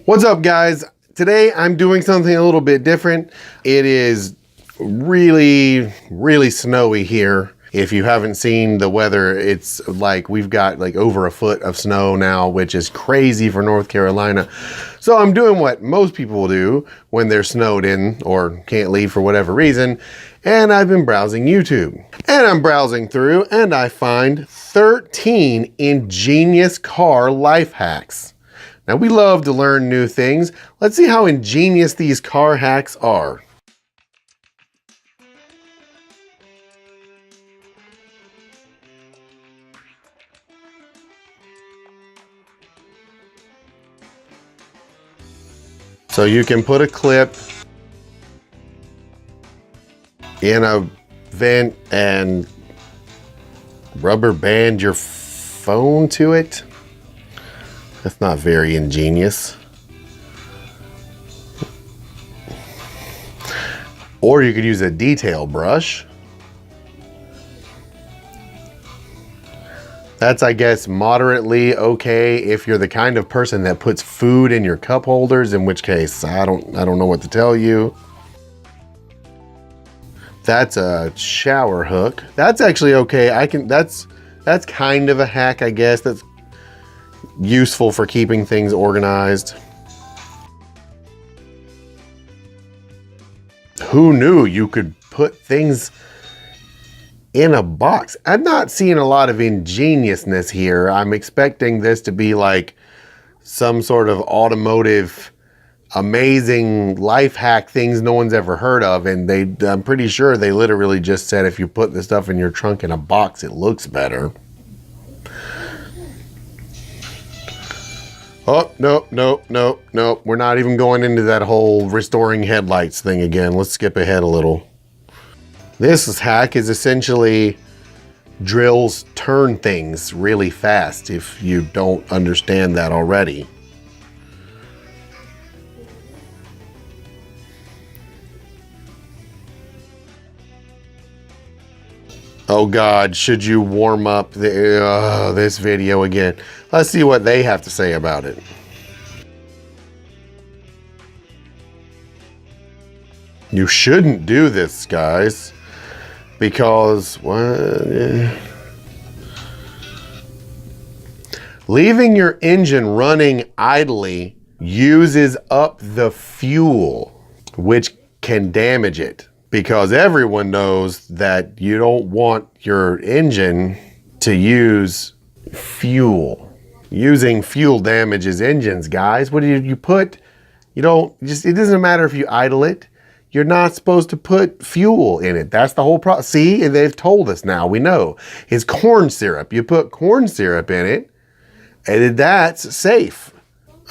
What's up, guys? Today I'm doing something a little bit different. It is really snowy here. If you haven't seen the weather, it's like we've got like over a foot of snow now, which is crazy for North Carolina. So I'm doing what most people will do when they're snowed in or can't leave for whatever reason. And I've been browsing YouTube. And I'm browsing through and I find 13 ingenious car life hacks. Now, we love to learn new things. Let's see how ingenious these car hacks are. So you can put a clip in a vent and rubber band your phone to it. That's not very ingenious. Or you could use a detail brush. That's, I guess, moderately okay if you're the kind of person that puts food in your cup holders, in which case I don't know what to tell you. That's a shower hook. That's actually okay. That's kind of a hack, I guess. That's useful for keeping things organized. Who knew you could put things in a box? I'm not seeing a lot of ingeniousness here. I'm expecting this to be like some sort of automotive amazing life hack, things no one's ever heard of, and I'm pretty sure they literally just said if you put this stuff in your trunk in a box, it looks better. Oh, nope. We're not even going into that whole restoring headlights thing again. Let's skip ahead a little. This hack is essentially drills turn things really fast if you don't understand that already. Oh God, should you warm up this video again? Let's see what they have to say about it. You shouldn't do this, guys, because leaving your engine running idly uses up the fuel, which can damage it. Because everyone knows that you don't want your engine to use fuel. Using fuel damages engines, guys. What do you put? You don't just, it doesn't matter if you idle it. You're not supposed to put fuel in it. That's the whole problem. See, they've told us now, we know. It's corn syrup. You put corn syrup in it, and that's safe.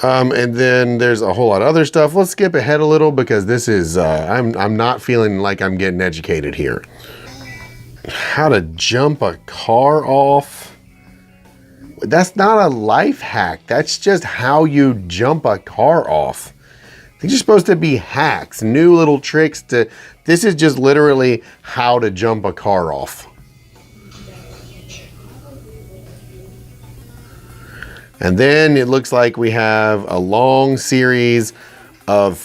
And then there's a whole lot of other stuff. Let's skip ahead a little because this is, I'm not feeling like I'm getting educated here. How to jump a car off. That's not a life hack. That's just how you jump a car off. These are supposed to be hacks, new little tricks to, this is just literally how to jump a car off. And then it looks like we have a long series of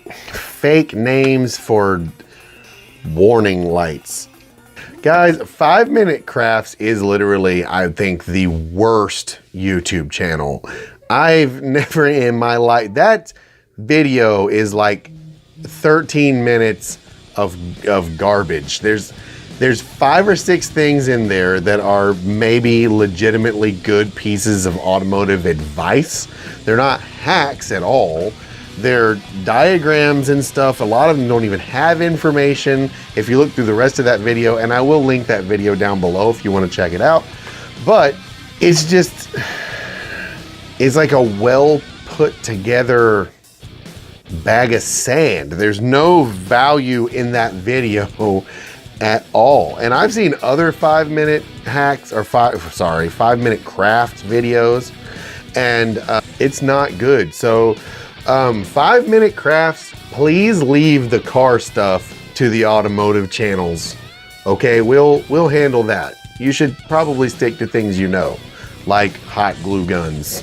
fake names for warning lights. Guys, 5 Minute Crafts is literally, I think, the worst YouTube channel. I've never in my life, that video is like 13 minutes of garbage. There's 5 or 6 things in there that are maybe legitimately good pieces of automotive advice. They're not hacks at all. They're diagrams and stuff. A lot of them don't even have information. If you look through the rest of that video, and I will link that video down below if you want to check it out. But it's just, it's like a well put together bag of sand. There's no value in that video at all. And I've seen other 5 minute hacks or 5 minute craft videos, and it's not good. So 5 Minute Crafts, please leave the car stuff to the automotive channels. Okay, we'll handle that. You should probably stick to things you know, like hot glue guns.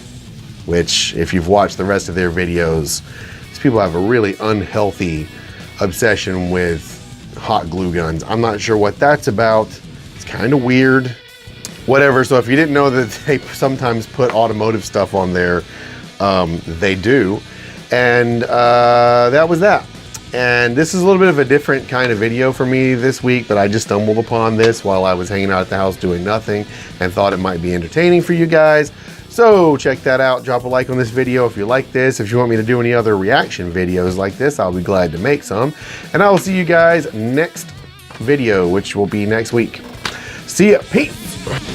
which if you've watched the rest of their videos, these people have a really unhealthy obsession with hot glue guns. I'm not sure what that's about. It's kind of weird. Whatever, so if you didn't know that they sometimes put automotive stuff on there, they do. And that was that. And this is a little bit of a different kind of video for me this week, but I just stumbled upon this while I was hanging out at the house doing nothing and thought it might be entertaining for you guys. So check that out. Drop a like on this video if you like this. If you want me to do any other reaction videos like this, I'll be glad to make some. And I will see you guys next video, which will be next week. See ya. Peace.